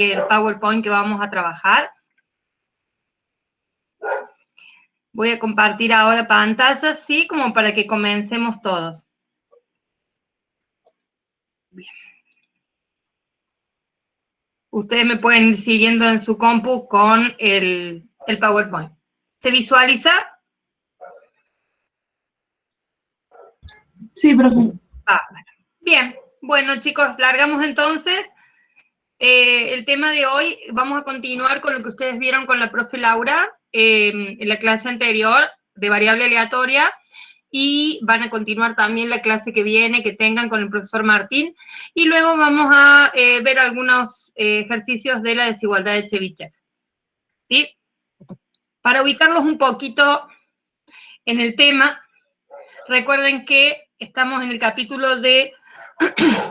el PowerPoint que vamos a trabajar. Voy a compartir ahora pantalla, sí, como para que comencemos todos. Bien. Ustedes me pueden ir siguiendo en su compu con el PowerPoint. ¿Se visualiza? Sí, profe. Bien, bueno chicos, largamos entonces. El tema de hoy, vamos a continuar con lo que ustedes vieron con la profe Laura en la clase anterior de variable aleatoria, y van a continuar también la clase que viene, que tengan con el profesor Martín, y luego vamos a ver algunos ejercicios de la desigualdad de Chebyshev, ¿sí? Para ubicarlos un poquito en el tema, recuerden que estamos en el capítulo de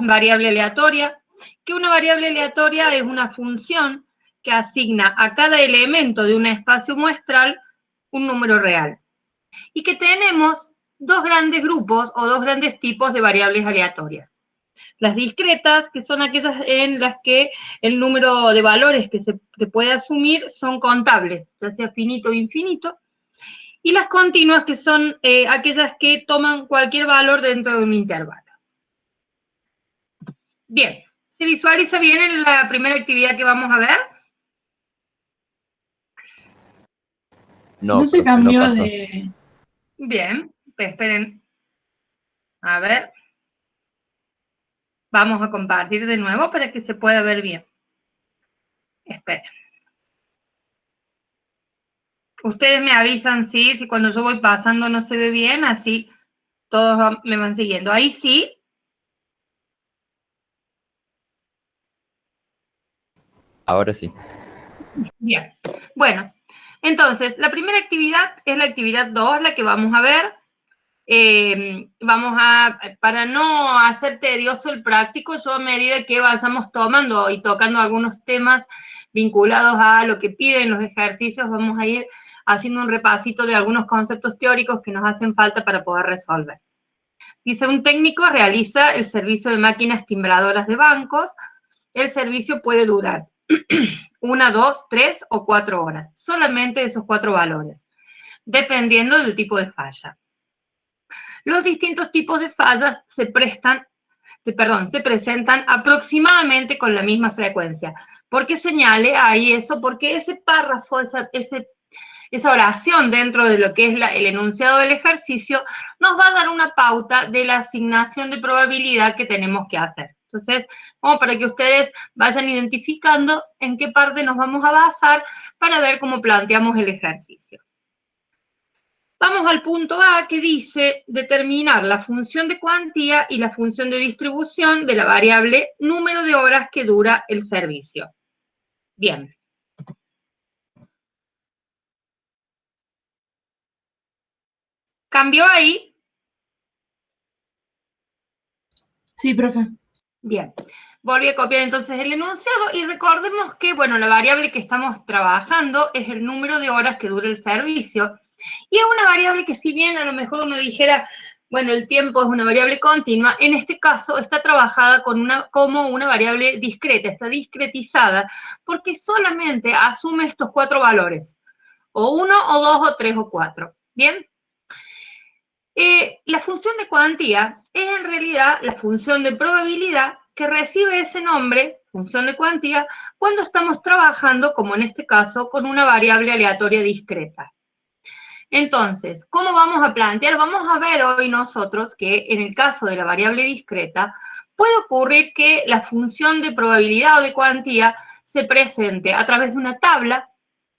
variable aleatoria, que una variable aleatoria es una función que asigna a cada elemento de un espacio muestral un número real. Y que tenemos dos grandes grupos o dos grandes tipos de variables aleatorias. Las discretas, que son aquellas en las que el número de valores que se puede asumir son contables, ya sea finito o infinito. Y las continuas, que son aquellas que toman cualquier valor dentro de un intervalo. Bien, ¿se visualiza bien en la primera actividad que vamos a ver? No se cambió de... Bien, esperen. A ver. Vamos a compartir de nuevo para que se pueda ver bien. Esperen. Ustedes me avisan, sí, si cuando yo voy pasando no se ve bien, así todos me van siguiendo. Ahí sí. Ahora sí. Bien. Bueno, entonces, la primera actividad es la actividad 2, la que vamos a ver. Para no hacer tedioso el práctico, yo a medida que vayamos tomando y tocando algunos temas vinculados a lo que piden los ejercicios, vamos a ir haciendo un repasito de algunos conceptos teóricos que nos hacen falta para poder resolver. Dice, un técnico realiza el servicio de máquinas timbradoras de bancos. El servicio puede durar 1, 2, 3 o 4 horas, solamente esos 4 valores, dependiendo del tipo de falla. Los distintos tipos de fallas se presentan aproximadamente con la misma frecuencia. ¿Por qué señale ahí eso? Porque ese párrafo, esa oración dentro de lo que es el enunciado del ejercicio, nos va a dar una pauta de la asignación de probabilidad que tenemos que hacer. Entonces, como para que ustedes vayan identificando en qué parte nos vamos a basar para ver cómo planteamos el ejercicio. Vamos al punto A, que dice determinar la función de cuantía y la función de distribución de la variable número de horas que dura el servicio. Bien. ¿Cambió ahí? Sí, profe. Bien. Volví a copiar entonces el enunciado y recordemos que, bueno, la variable que estamos trabajando es el número de horas que dura el servicio. Y es una variable que, si bien a lo mejor uno dijera, bueno, el tiempo es una variable continua, en este caso está trabajada como una variable discreta, está discretizada, porque solamente asume estos 4 valores, o 1, o 2, o 3, o 4. ¿Bien? La función de cuantía es en realidad la función de probabilidad que recibe ese nombre, función de cuantía, cuando estamos trabajando, como en este caso, con una variable aleatoria discreta. Entonces, ¿cómo vamos a plantear? Vamos a ver hoy nosotros que en el caso de la variable discreta, puede ocurrir que la función de probabilidad o de cuantía se presente a través de una tabla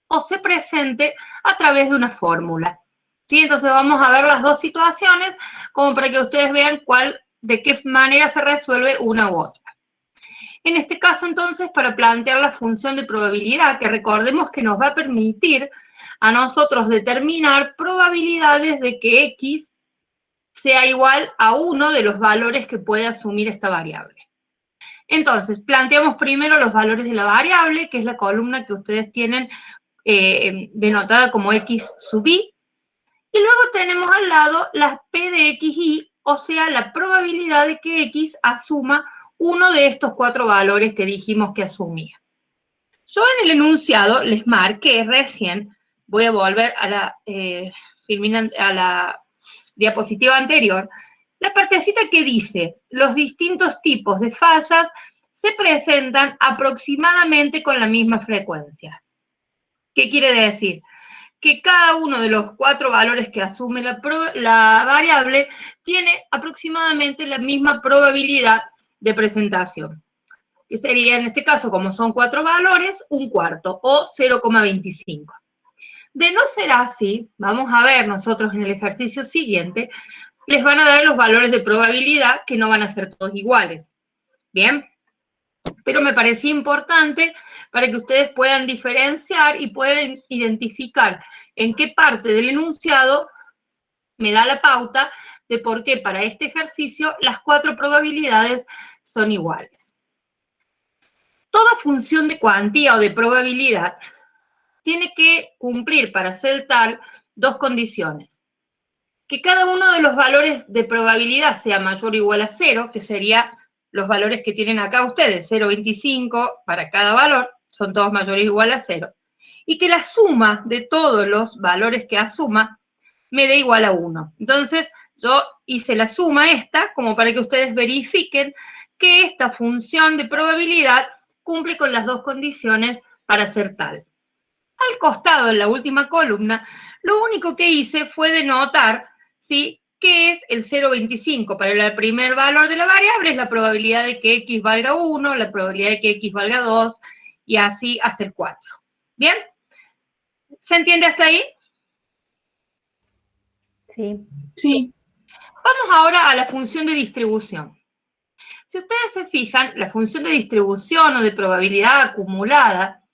o se presente a través de una fórmula. ¿Sí? Entonces vamos a ver las dos situaciones como para que ustedes vean de qué manera se resuelve una u otra. En este caso, entonces, para plantear la función de probabilidad, que recordemos que nos va a permitir a nosotros determinar probabilidades de que X sea igual a uno de los valores que puede asumir esta variable. Entonces, planteamos primero los valores de la variable, que es la columna que ustedes tienen denotada como X sub I, y luego tenemos al lado las P de XY, o sea, la probabilidad de que X asuma uno de estos 4 valores que dijimos que asumía. Yo en el enunciado les marqué recién, voy a volver a la diapositiva anterior, la partecita que dice, los distintos tipos de fallas se presentan aproximadamente con la misma frecuencia. ¿Qué quiere decir? Que cada uno de los 4 valores que asume la variable tiene aproximadamente la misma probabilidad de presentación, que sería en este caso, como son 4 valores, 1/4 o 0,25. De no ser así, vamos a ver nosotros en el ejercicio siguiente, les van a dar los valores de probabilidad que no van a ser todos iguales. ¿Bien? Pero me parecía importante para que ustedes puedan diferenciar y puedan identificar en qué parte del enunciado me da la pauta de por qué para este ejercicio las 4 probabilidades son iguales. Toda función de cuantía o de probabilidad tiene que cumplir para ser tal 2 condiciones. Que cada uno de los valores de probabilidad sea mayor o igual a 0, que sería los valores que tienen acá ustedes, 0,25 para cada valor, son todos mayores o igual a 0. Y que la suma de todos los valores que asuma me dé igual a 1. Entonces, yo hice la suma esta como para que ustedes verifiquen que esta función de probabilidad cumple con las 2 condiciones para ser tal. Al costado, en la última columna, lo único que hice fue denotar, ¿sí?, qué es el 0,25. Para el primer valor de la variable es la probabilidad de que x valga 1, la probabilidad de que x valga 2, y así hasta el 4. ¿Bien? ¿Se entiende hasta ahí? Sí. Sí. Vamos ahora a la función de distribución. Si ustedes se fijan, la función de distribución o de probabilidad acumulada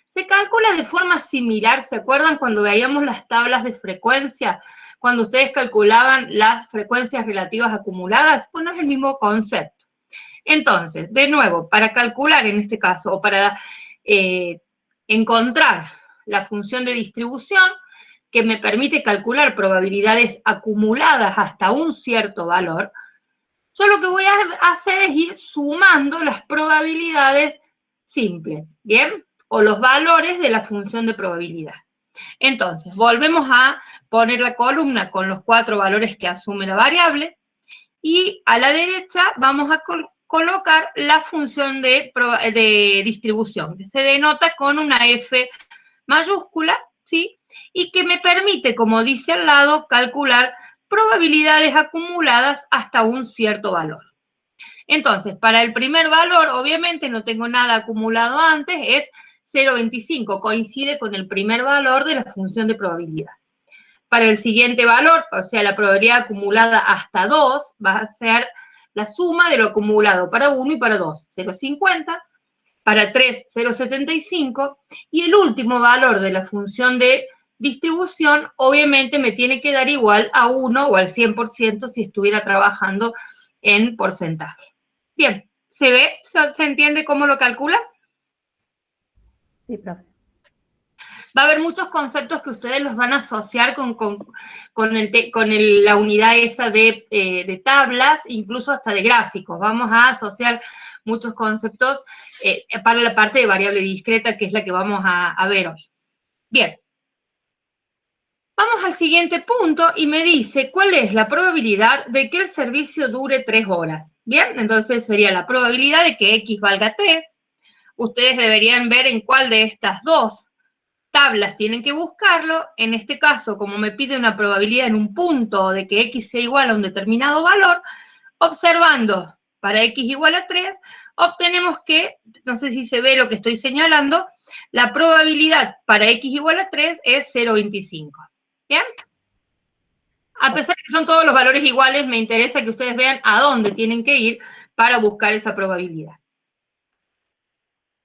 se calcula de forma similar. ¿Se acuerdan cuando veíamos las tablas de frecuencia? Cuando ustedes calculaban las frecuencias relativas acumuladas, pues no es el mismo concepto. Entonces, de nuevo, para calcular en este caso, o para encontrar la función de distribución, que me permite calcular probabilidades acumuladas hasta un cierto valor, yo lo que voy a hacer es ir sumando las probabilidades simples, ¿bien? O los valores de la función de probabilidad. Entonces, volvemos a poner la columna con los 4 valores que asume la variable, y a la derecha vamos a colocar la función de distribución, que se denota con una F mayúscula, ¿sí? Y que me permite, como dice al lado, calcular probabilidades acumuladas hasta un cierto valor. Entonces, para el primer valor, obviamente no tengo nada acumulado antes, es 0,25, coincide con el primer valor de la función de probabilidad. Para el siguiente valor, o sea, la probabilidad acumulada hasta 2, va a ser la suma de lo acumulado para 1 y para 2, 0,50, para 3, 0,75, y el último valor de la función de distribución, obviamente me tiene que dar igual a 1 o al 100% si estuviera trabajando en porcentaje. Bien, ¿se ve? ¿Se entiende cómo lo calcula? Sí, profe. Va a haber muchos conceptos que ustedes los van a asociar con la unidad esa de tablas, incluso hasta de gráficos. Vamos a asociar muchos conceptos para la parte de variable discreta, que es la que vamos a ver hoy. Bien. Vamos al siguiente punto y me dice cuál es la probabilidad de que el servicio dure 3 horas. Bien, entonces sería la probabilidad de que X valga 3. Ustedes deberían ver en cuál de estas dos tablas tienen que buscarlo. En este caso, como me pide una probabilidad en un punto de que X sea igual a un determinado valor, observando para X igual a 3, obtenemos que, no sé si se ve lo que estoy señalando, la probabilidad para X igual a 3 es 0,25. ¿Bien? A pesar de que son todos los valores iguales, me interesa que ustedes vean a dónde tienen que ir para buscar esa probabilidad.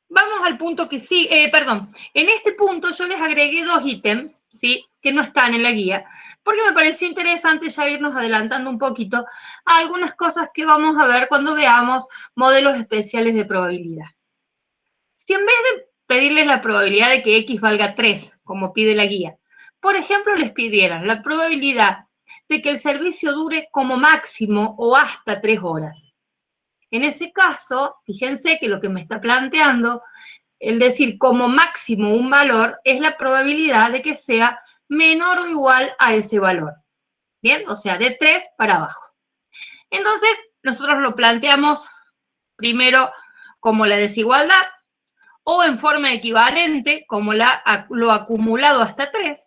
Vamos al punto que sí, perdón, en este punto yo les agregué 2 ítems, ¿sí?, que no están en la guía, porque me pareció interesante ya irnos adelantando un poquito a algunas cosas que vamos a ver cuando veamos modelos especiales de probabilidad. Si en vez de pedirles la probabilidad de que X valga 3, como pide la guía, por ejemplo, les pidieran la probabilidad de que el servicio dure como máximo o hasta 3 horas. En ese caso, fíjense que lo que me está planteando el decir como máximo un valor es la probabilidad de que sea menor o igual a ese valor. ¿Bien? O sea, de 3 para abajo. Entonces, nosotros lo planteamos primero como la desigualdad o en forma equivalente como lo acumulado hasta 3.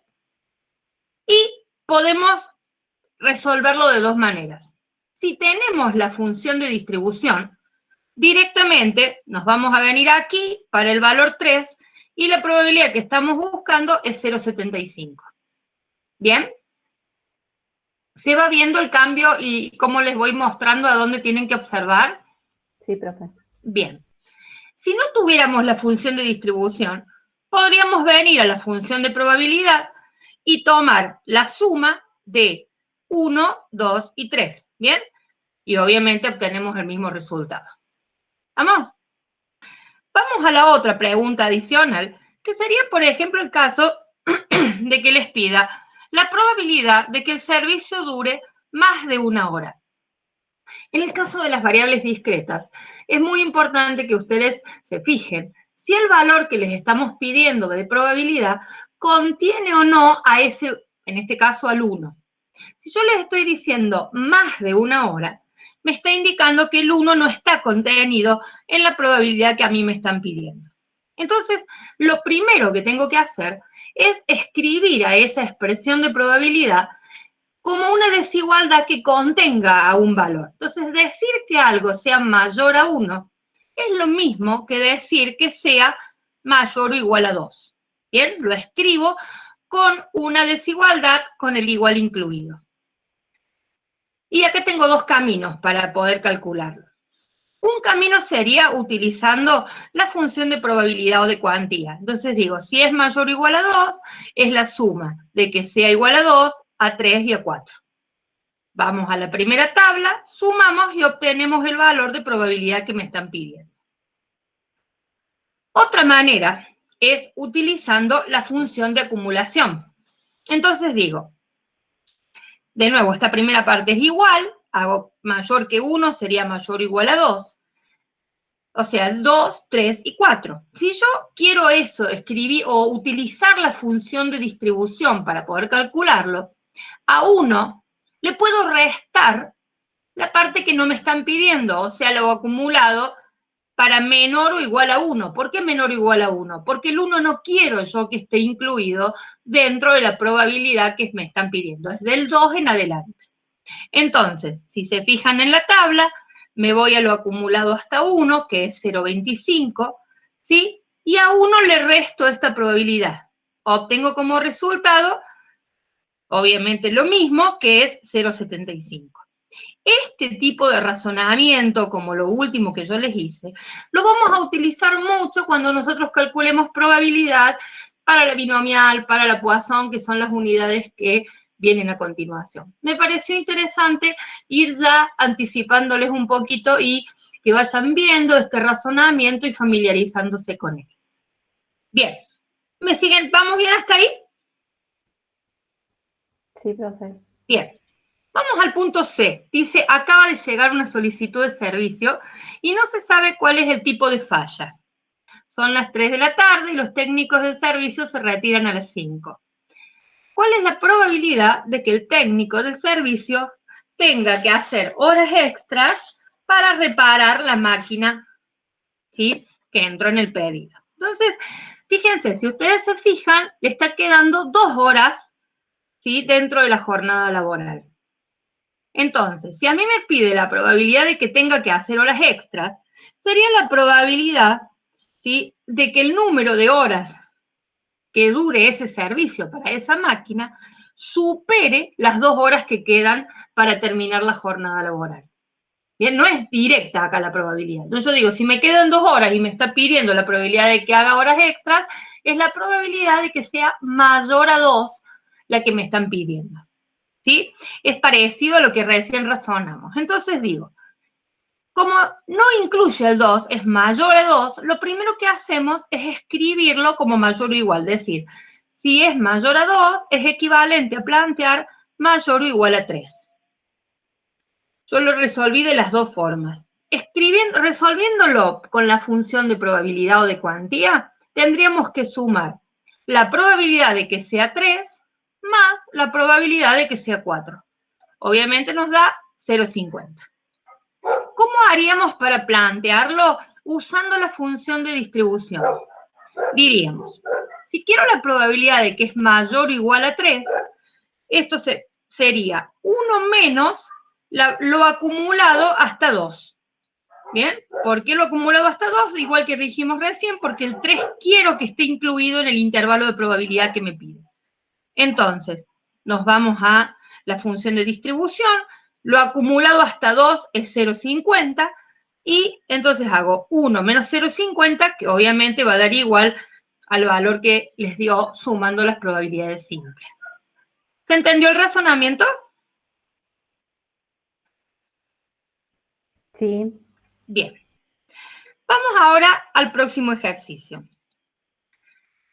Y podemos resolverlo de dos maneras. Si tenemos la función de distribución, directamente nos vamos a venir aquí para el valor 3 y la probabilidad que estamos buscando es 0,75. ¿Bien? ¿Se va viendo el cambio y cómo les voy mostrando a dónde tienen que observar? Sí, profe. Bien. Si no tuviéramos la función de distribución, podríamos venir a la función de probabilidad y tomar la suma de 1, 2 y 3. ¿Bien? Y obviamente obtenemos el mismo resultado. ¿Vamos? Vamos a la otra pregunta adicional, que sería, por ejemplo, el caso de que les pida la probabilidad de que el servicio dure más de 1 hora. En el caso de las variables discretas, es muy importante que ustedes se fijen si el valor que les estamos pidiendo de probabilidad contiene o no a ese, en este caso al 1. Si yo les estoy diciendo más de 1 hora, me está indicando que el 1 no está contenido en la probabilidad que a mí me están pidiendo. Entonces, lo primero que tengo que hacer es escribir a esa expresión de probabilidad como una desigualdad que contenga a un valor. Entonces, decir que algo sea mayor a 1 es lo mismo que decir que sea mayor o igual a 2. Bien, lo escribo con una desigualdad con el igual incluido. Y acá tengo dos caminos para poder calcularlo. Un camino sería utilizando la función de probabilidad o de cuantía. Entonces digo, si es mayor o igual a 2, es la suma de que sea igual a 2, a 3 y a 4. Vamos a la primera tabla, sumamos y obtenemos el valor de probabilidad que me están pidiendo. Otra manera es utilizando la función de acumulación. Entonces digo, de nuevo, esta primera parte es igual, hago mayor que 1, sería mayor o igual a 2. O sea, 2, 3 y 4. Si yo quiero eso, escribir o utilizar la función de distribución para poder calcularlo, a 1 le puedo restar la parte que no me están pidiendo, o sea, lo acumulado para menor o igual a 1. ¿Por qué menor o igual a 1? Porque el 1 no quiero yo que esté incluido dentro de la probabilidad que me están pidiendo. Es del 2 en adelante. Entonces, si se fijan en la tabla, me voy a lo acumulado hasta 1, que es 0,25, ¿sí? Y a 1 le resto esta probabilidad. Obtengo como resultado, obviamente, lo mismo, que es 0,75. Este tipo de razonamiento, como lo último que yo les hice, lo vamos a utilizar mucho cuando nosotros calculemos probabilidad para la binomial, para la Poisson, que son las unidades que vienen a continuación. Me pareció interesante ir ya anticipándoles un poquito y que vayan viendo este razonamiento y familiarizándose con él. Bien, ¿me siguen? ¿Vamos bien hasta ahí? Sí, profe. Bien. Vamos al punto C. Dice, acaba de llegar una solicitud de servicio y no se sabe cuál es el tipo de falla. Son las 3 de la tarde y los técnicos del servicio se retiran a las 5. ¿Cuál es la probabilidad de que el técnico del servicio tenga que hacer horas extras para reparar la máquina, ¿sí?, que entró en el pedido? Entonces, fíjense, si ustedes se fijan, le está quedando 2 horas, ¿sí?, dentro de la jornada laboral. Entonces, si a mí me pide la probabilidad de que tenga que hacer horas extras, sería la probabilidad, ¿sí?, de que el número de horas que dure ese servicio para esa máquina supere las 2 horas que quedan para terminar la jornada laboral. Bien, no es directa acá la probabilidad. Entonces yo digo, si me quedan 2 horas y me está pidiendo la probabilidad de que haga horas extras, es la probabilidad de que sea mayor a 2 la que me están pidiendo. ¿Sí? Es parecido a lo que recién razonamos. Entonces digo, como no incluye el 2, es mayor a 2, lo primero que hacemos es escribirlo como mayor o igual. Es decir, si es mayor a 2, es equivalente a plantear mayor o igual a 3. Yo lo resolví de las dos formas. resolviéndolo con la función de probabilidad o de cuantía, tendríamos que sumar la probabilidad de que sea 3 más la probabilidad de que sea 4. Obviamente nos da 0,50. ¿Cómo haríamos para plantearlo usando la función de distribución? Diríamos, si quiero la probabilidad de que es mayor o igual a 3, esto sería 1 menos lo acumulado hasta 2. ¿Bien? ¿Por qué lo acumulado hasta 2? Igual que dijimos recién, porque el 3 quiero que esté incluido en el intervalo de probabilidad que me pide. Entonces, nos vamos a la función de distribución, lo acumulado hasta 2 es 0,50, y entonces hago 1 menos 0,50, que obviamente va a dar igual al valor que les dio sumando las probabilidades simples. ¿Se entendió el razonamiento? Sí. Bien. Vamos ahora al próximo ejercicio.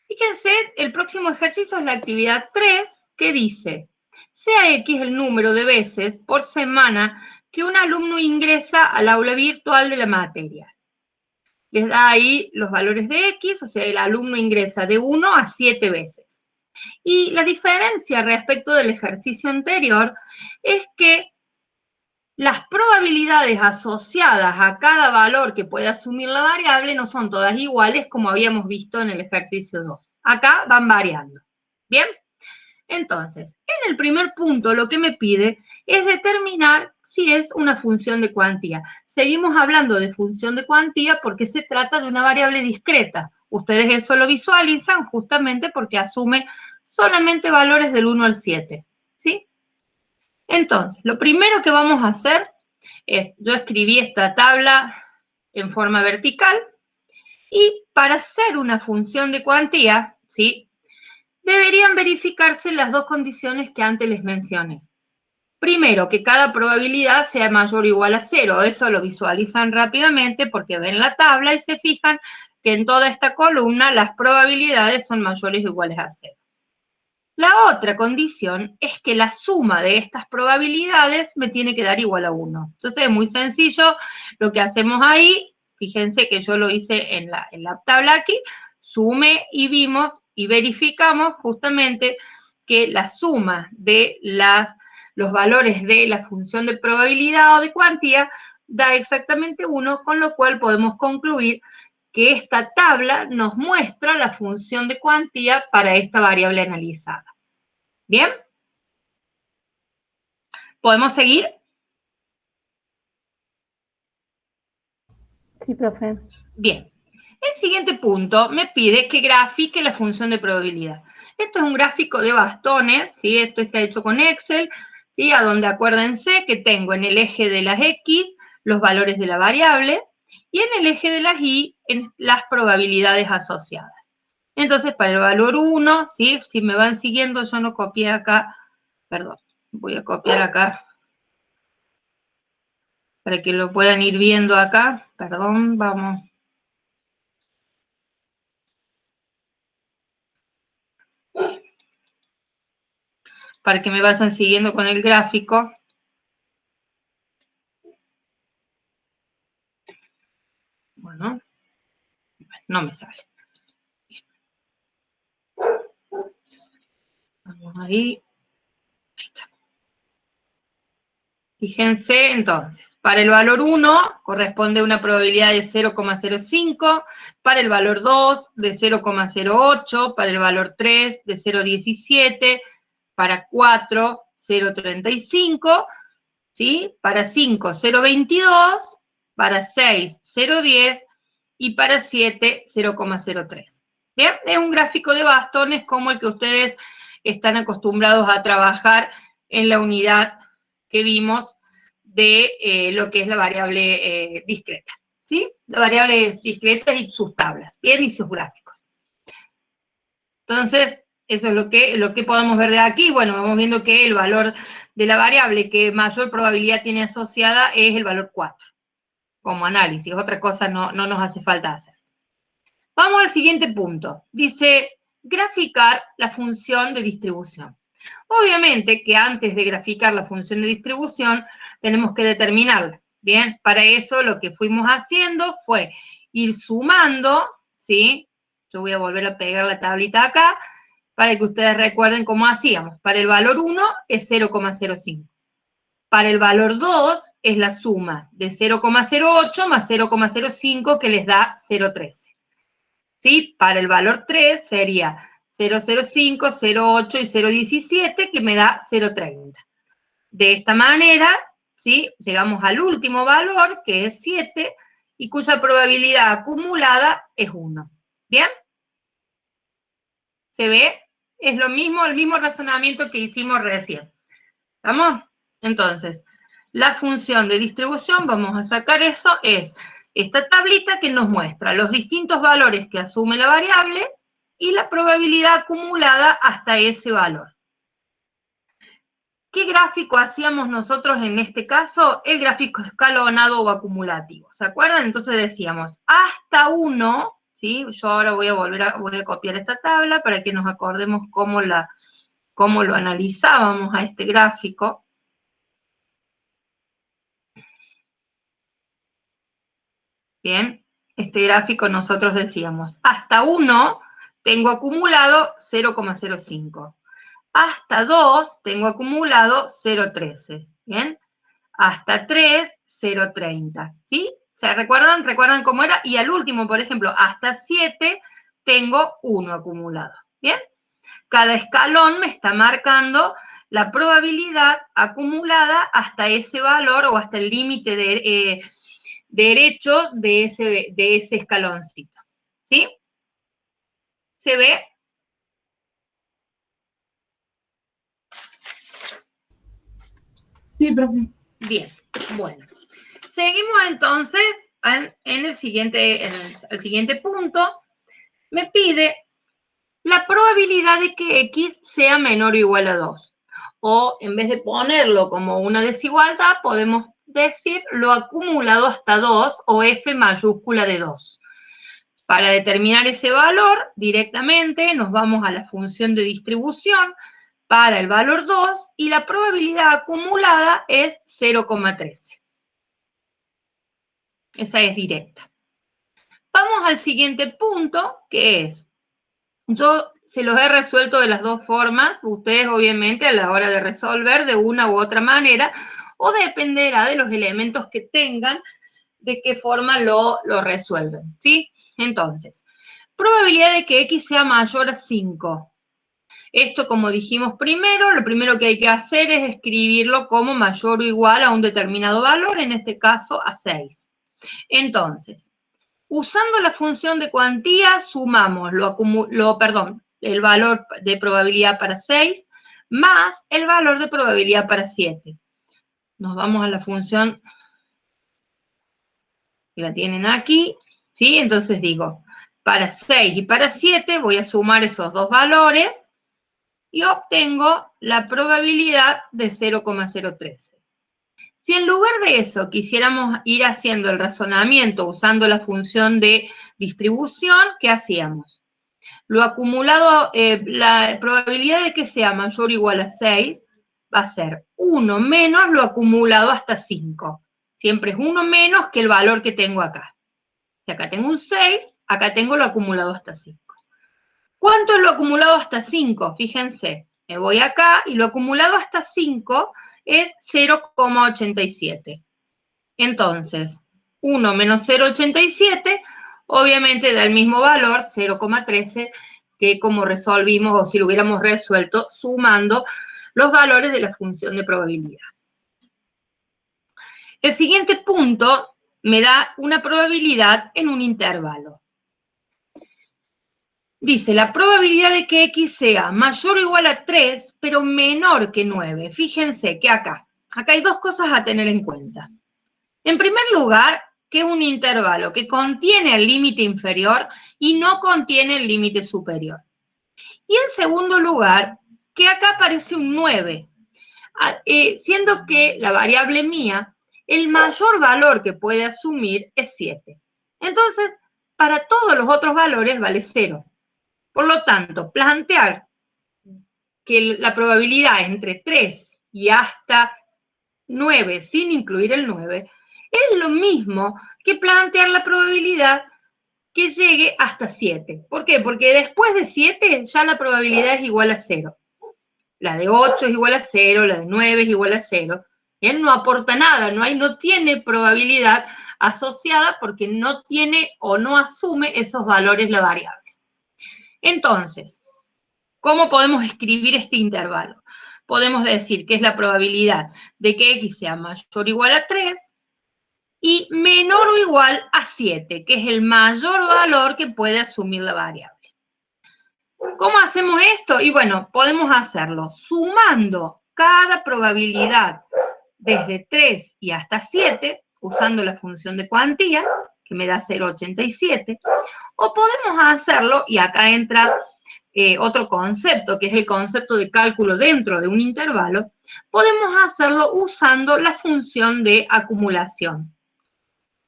Fíjense, el próximo ejercicio es la actividad 3, que dice, sea X el número de veces por semana que un alumno ingresa al aula virtual de la materia. Les da ahí los valores de X, o sea, el alumno ingresa de 1 a 7 veces. Y la diferencia respecto del ejercicio anterior es que las probabilidades asociadas a cada valor que puede asumir la variable no son todas iguales como habíamos visto en el ejercicio 2. Acá van variando. ¿Bien? Entonces, en el primer punto lo que me pide es determinar si es una función de cuantía. Seguimos hablando de función de cuantía porque se trata de una variable discreta. Ustedes eso lo visualizan justamente porque asume solamente valores del 1 al 7. ¿Sí? Entonces, lo primero que vamos a hacer es, yo escribí esta tabla en forma vertical y para hacer una función de cuantía, ¿sí?, deberían verificarse las dos condiciones que antes les mencioné. Primero, que cada probabilidad sea mayor o igual a 0. Eso lo visualizan rápidamente porque ven la tabla y se fijan que en toda esta columna las probabilidades son mayores o iguales a 0. La otra condición es que la suma de estas probabilidades me tiene que dar igual a 1. Entonces es muy sencillo lo que hacemos ahí. Fíjense que yo lo hice en la tabla aquí. Sumé y vimos y verificamos justamente que la suma de los valores de la función de probabilidad o de cuantía da exactamente 1, con lo cual podemos concluir que esta tabla nos muestra la función de cuantía para esta variable analizada. ¿Bien? ¿Podemos seguir? Sí, profe. Bien. El siguiente punto me pide que grafique la función de probabilidad. Esto es un gráfico de bastones, ¿sí? Esto está hecho con Excel, ¿sí? A donde acuérdense que tengo en el eje de las X los valores de la variable y en el eje de las Y en las probabilidades asociadas. Entonces, para el valor 1, ¿sí?, si me van siguiendo, yo no copié acá, perdón, voy a copiar acá para que lo puedan ir viendo acá. Perdón, vamos. Para que me vayan siguiendo con el gráfico. Bueno, no me sale. Vamos ahí. Ahí está. Fíjense, entonces, para el valor 1 corresponde una probabilidad de 0,05, para el valor 2 de 0,08, para el valor 3 de 0,17, para 4, 0,35, ¿sí? Para 5, 0,22, para 6, 0,10 y para 7, 0,03. ¿Bien? Es un gráfico de bastones como el que ustedes están acostumbrados a trabajar en la unidad que vimos de lo que es la variable discreta, ¿sí? Las variables discretas y sus tablas, ¿bien? Y sus gráficos. Entonces, eso es lo que podemos ver de aquí. Bueno, vamos viendo que el valor de la variable que mayor probabilidad tiene asociada es el valor 4, como análisis. Otra cosa no nos hace falta hacer. Vamos al siguiente punto. Dice, graficar la función de distribución. Obviamente que antes de graficar la función de distribución tenemos que determinarla. Bien, para eso lo que fuimos haciendo fue ir sumando, ¿sí? Yo voy a volver a pegar la tablita acá para que ustedes recuerden cómo hacíamos. Para el valor 1 es 0,05. Para el valor 2 es la suma de 0,08 más 0,05 que les da 0,13. ¿Sí? Para el valor 3 sería 0,05, 0,8 y 0,17 que me da 0,30. De esta manera, ¿sí? Llegamos al último valor, que es 7, y cuya probabilidad acumulada es 1. ¿Bien? ¿Se ve? Es lo mismo, el mismo razonamiento que hicimos recién. ¿Estamos? Entonces, la función de distribución, vamos a sacar eso, es esta tablita que nos muestra los distintos valores que asume la variable y la probabilidad acumulada hasta ese valor. ¿Qué gráfico hacíamos nosotros en este caso? El gráfico escalonado o acumulativo. ¿Se acuerdan? Entonces decíamos, hasta 1, ¿sí? Yo ahora voy a copiar esta tabla para que nos acordemos cómo lo analizábamos a este gráfico. Bien, este gráfico nosotros decíamos, hasta 1 tengo acumulado 0,05. Hasta 2 tengo acumulado 0,13, ¿bien? Hasta 3, 0,30, ¿sí? ¿Se recuerdan? ¿Recuerdan cómo era? Y al último, por ejemplo, hasta 7 tengo 1 acumulado, ¿bien? Cada escalón me está marcando la probabilidad acumulada hasta ese valor o hasta el límite derecho de ese escaloncito, ¿sí? ¿Se ve? Sí, profe. Bien, bueno. Seguimos entonces en el siguiente punto. Me pide la probabilidad de que X sea menor o igual a 2. O en vez de ponerlo como una desigualdad, podemos decir lo acumulado hasta 2 o F mayúscula de 2. Para determinar ese valor, directamente nos vamos a la función de distribución para el valor 2 y la probabilidad acumulada es 0,13. Esa es directa. Vamos al siguiente punto, que es, yo se los he resuelto de las dos formas, ustedes obviamente a la hora de resolver de una u otra manera, o dependerá de los elementos que tengan, de qué forma lo resuelven, ¿sí? Entonces, probabilidad de que X sea mayor a 5. Esto, como dijimos primero, lo primero que hay que hacer es escribirlo como mayor o igual a un determinado valor, en este caso a 6. Entonces, usando la función de cuantía, sumamos el valor de probabilidad para 6 más el valor de probabilidad para 7. Nos vamos a la función que la tienen aquí, ¿sí? Entonces digo, para 6 y para 7 voy a sumar esos dos valores y obtengo la probabilidad de 0,013. Si en lugar de eso quisiéramos ir haciendo el razonamiento usando la función de distribución, ¿qué hacíamos? Lo acumulado, la probabilidad de que sea mayor o igual a 6 va a ser 1 menos lo acumulado hasta 5. Siempre es 1 menos que el valor que tengo acá. Si acá tengo un 6, acá tengo lo acumulado hasta 5. ¿Cuánto es lo acumulado hasta 5? Fíjense, me voy acá y lo acumulado hasta 5 es 0,87. Entonces, 1 menos 0,87, obviamente da el mismo valor, 0,13, que como resolvimos, o si lo hubiéramos resuelto, sumando los valores de la función de probabilidad. El siguiente punto me da una probabilidad en un intervalo. Dice, la probabilidad de que X sea mayor o igual a 3, pero menor que 9. Fíjense que acá hay dos cosas a tener en cuenta. En primer lugar, que es un intervalo que contiene el límite inferior y no contiene el límite superior. Y en segundo lugar, que acá aparece un 9, siendo que la variable mía, el mayor valor que puede asumir es 7. Entonces, para todos los otros valores vale 0. Por lo tanto, plantear que la probabilidad entre 3 y hasta 9, sin incluir el 9, Es lo mismo que plantear la probabilidad que llegue hasta 7. ¿Por qué? Porque después de 7 ya la probabilidad es igual a 0. La de 8 es igual a 0, la de 9 es igual a 0. Él no aporta nada, no tiene probabilidad asociada porque no tiene o no asume esos valores la variable. Entonces, ¿cómo podemos escribir este intervalo? Podemos decir que es la probabilidad de que x sea mayor o igual a 3 y menor o igual a 7, que es el mayor valor que puede asumir la variable. ¿Cómo hacemos esto? Y bueno, podemos hacerlo sumando cada probabilidad desde 3 y hasta 7, usando la función de cuantía, que me da 0,87, o podemos hacerlo, y acá entra otro concepto, que es el concepto de cálculo dentro de un intervalo, podemos hacerlo usando la función de acumulación.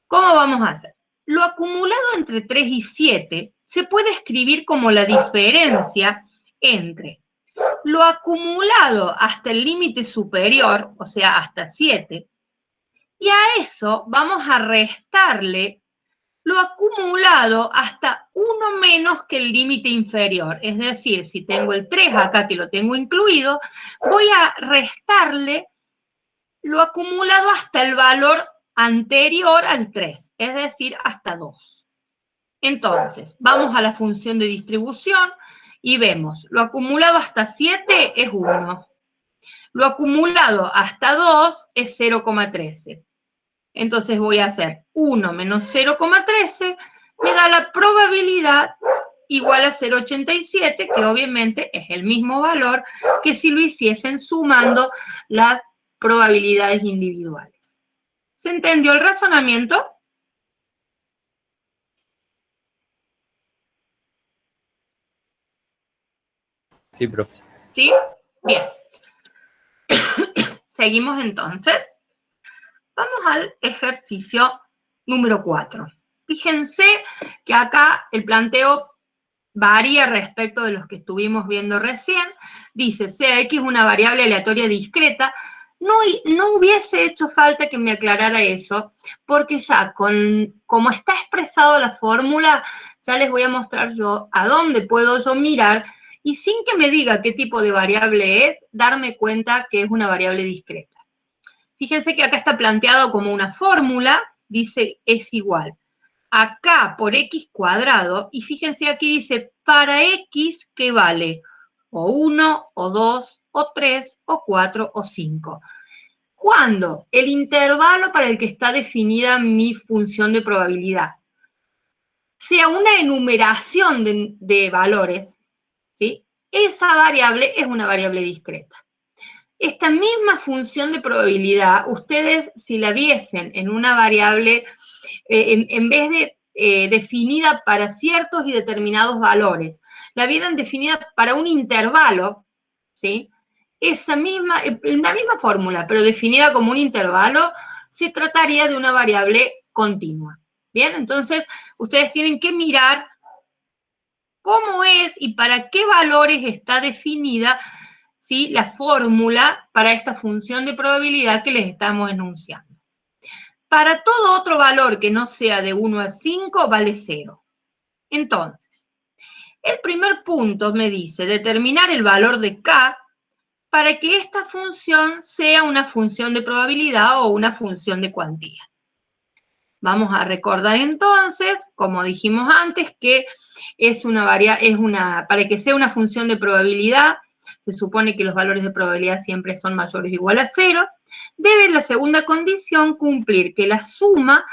¿Cómo vamos a hacer? Lo acumulado entre 3 y 7 se puede escribir como la diferencia entre lo acumulado hasta el límite superior, o sea, hasta 7, y a eso vamos a restarle lo acumulado hasta 1 menos que el límite inferior. Es decir, si tengo el 3 acá, que lo tengo incluido, voy a restarle lo acumulado hasta el valor anterior al 3, es decir, hasta 2. Entonces, vamos a la función de distribución y vemos, lo acumulado hasta 7 es 1. Lo acumulado hasta 2 es 0,13. Entonces voy a hacer 1 menos 0,13, me da la probabilidad igual a 0,87, que obviamente es el mismo valor que si lo hiciesen sumando las probabilidades individuales. ¿Se entendió el razonamiento? Sí, profe. ¿Sí? Bien. Seguimos entonces. Vamos al ejercicio número 4. Fíjense que acá el planteo varía respecto de los que estuvimos viendo recién. Dice, sea x una variable aleatoria discreta. No hubiese hecho falta que me aclarara eso, porque ya como está expresado la fórmula, ya les voy a mostrar yo a dónde puedo yo mirar y sin que me diga qué tipo de variable es, darme cuenta que es una variable discreta. Fíjense que acá está planteado como una fórmula, dice es igual acá por x cuadrado, y fíjense aquí dice para x que vale o 1, o 2, o 3, o 4, o 5. Cuando el intervalo para el que está definida mi función de probabilidad sea una enumeración de valores, ¿sí? Esa variable es una variable discreta. Esta misma función de probabilidad, ustedes si la viesen en una variable, en vez de definida para ciertos y determinados valores, la vieran definida para un intervalo, ¿sí? La misma fórmula, pero definida como un intervalo, se trataría de una variable continua. Bien, entonces ustedes tienen que mirar cómo es y para qué valores está definida, ¿sí?, la fórmula para esta función de probabilidad que les estamos enunciando. Para todo otro valor que no sea de 1 a 5, vale 0. Entonces, el primer punto me dice determinar el valor de k para que esta función sea una función de probabilidad o una función de cuantía. Vamos a recordar entonces, como dijimos antes, que para que sea una función de probabilidad, se supone que los valores de probabilidad siempre son mayores o igual a 0, debe la segunda condición cumplir que la suma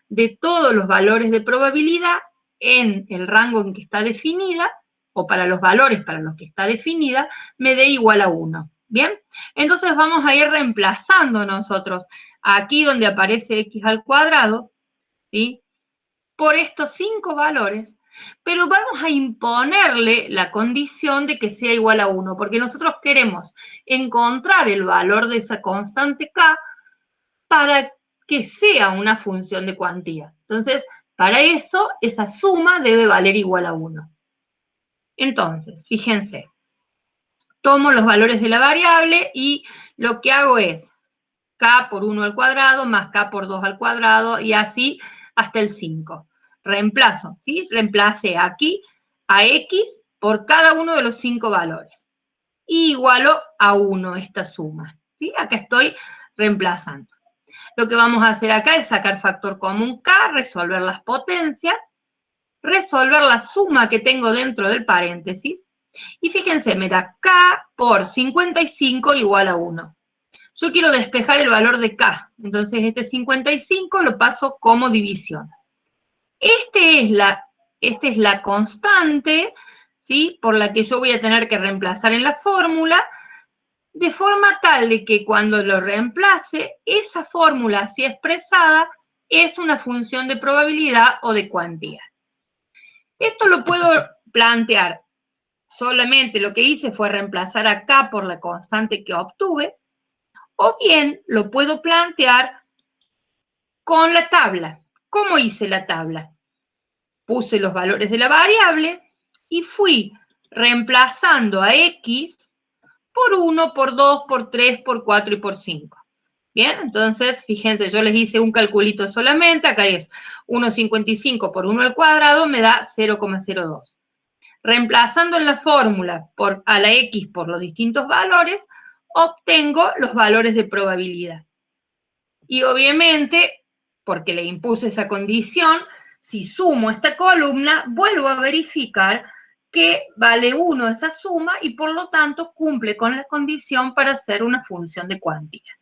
de todos los valores de probabilidad en el rango en que está definida, o para los valores para los que está definida, me dé igual a 1. ¿Bien? Entonces vamos a ir reemplazando nosotros aquí donde aparece x al cuadrado, ¿sí?, por estos 5 valores, pero vamos a imponerle la condición de que sea igual a 1, porque nosotros queremos encontrar el valor de esa constante k para que sea una función de cuantía. Entonces, para eso, esa suma debe valer igual a 1. Entonces, fíjense, tomo los valores de la variable y lo que hago es k por 1 al cuadrado más k por 2 al cuadrado y así hasta el 5. Reemplazo, ¿sí? Reemplacé aquí a x por cada uno de los 5 valores. Y igualo a 1 esta suma, ¿sí? Acá estoy reemplazando. Lo que vamos a hacer acá es sacar factor común k, resolver las potencias, resolver la suma que tengo dentro del paréntesis. Y fíjense, me da k por 55 igual a 1. Yo quiero despejar el valor de k, entonces este 55 lo paso como división. Esta es la constante, ¿sí? Por la que yo voy a tener que reemplazar en la fórmula, de forma tal de que cuando lo reemplace, esa fórmula así expresada es una función de probabilidad o de cuantía. Esto lo puedo plantear, solamente lo que hice fue reemplazar a k por la constante que obtuve, o bien lo puedo plantear con la tabla. ¿Cómo hice la tabla? Puse los valores de la variable y fui reemplazando a x por 1, por 2, por 3, por 4 y por 5. Bien, entonces, fíjense, yo les hice un calculito solamente, acá es 1,55 por 1 al cuadrado, me da 0,02. Reemplazando en la fórmula a la x por los distintos valores, obtengo los valores de probabilidad. Y obviamente, porque le impuse esa condición, si sumo esta columna, vuelvo a verificar que vale 1 esa suma y por lo tanto cumple con la condición para ser una función de cuantía.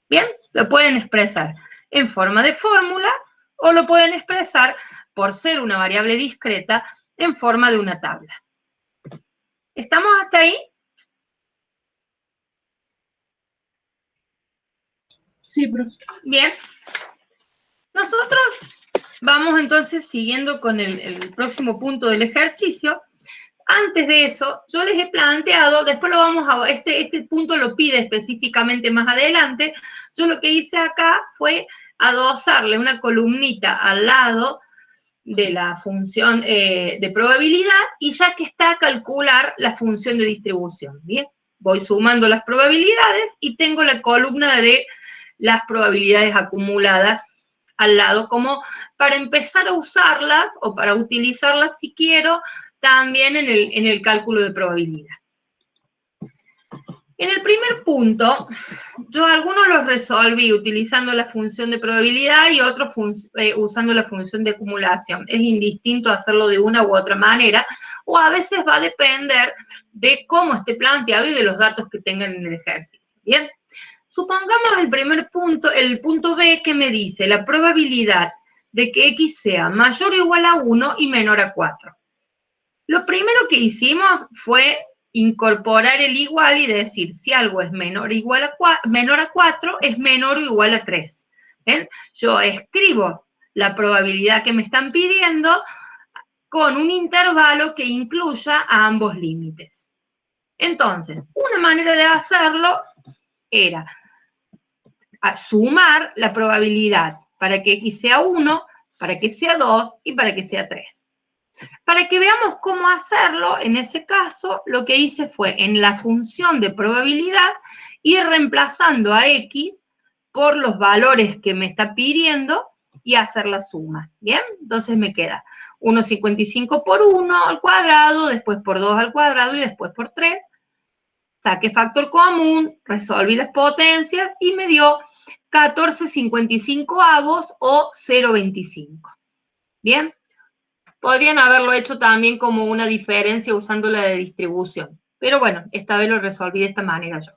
Bien, lo pueden expresar en forma de fórmula o lo pueden expresar, por ser una variable discreta, en forma de una tabla. ¿Estamos hasta ahí? Sí, profe. Bien. Nosotros vamos entonces siguiendo con el próximo punto del ejercicio. Antes de eso, yo les he planteado, después lo vamos a, este punto lo pide específicamente más adelante, yo lo que hice acá fue adosarle una columnita al lado de la función de probabilidad y ya que está a calcular la función de distribución, ¿bien? Voy sumando las probabilidades y tengo la columna de las probabilidades acumuladas al lado, como para empezar a usarlas o para utilizarlas si quiero también en el cálculo de probabilidad. En el primer punto, yo algunos los resolví utilizando la función de probabilidad y otros usando la función de acumulación. Es indistinto hacerlo de una u otra manera, o a veces va a depender de cómo esté planteado y de los datos que tengan en el ejercicio. Bien, supongamos el primer punto, el punto B, que me dice la probabilidad de que X sea mayor o igual a 1 y menor a 4. Lo primero que hicimos fue incorporar el igual y decir si algo es menor a 4, es menor o igual a 3. ¿Ven? Yo escribo la probabilidad que me están pidiendo con un intervalo que incluya a ambos límites. Entonces, una manera de hacerlo era sumar la probabilidad para que X sea 1, para que sea 2 y para que sea 3. Para que veamos cómo hacerlo, en ese caso, lo que hice fue en la función de probabilidad ir reemplazando a X por los valores que me está pidiendo y hacer la suma. ¿Bien? Entonces me queda 1,55 por 1 al cuadrado, después por 2 al cuadrado y después por 3. Saqué factor común, resolví las potencias y me dio 14,55 o 0,25. ¿Bien? Podrían haberlo hecho también como una diferencia usando la de distribución. Pero bueno, esta vez lo resolví de esta manera yo.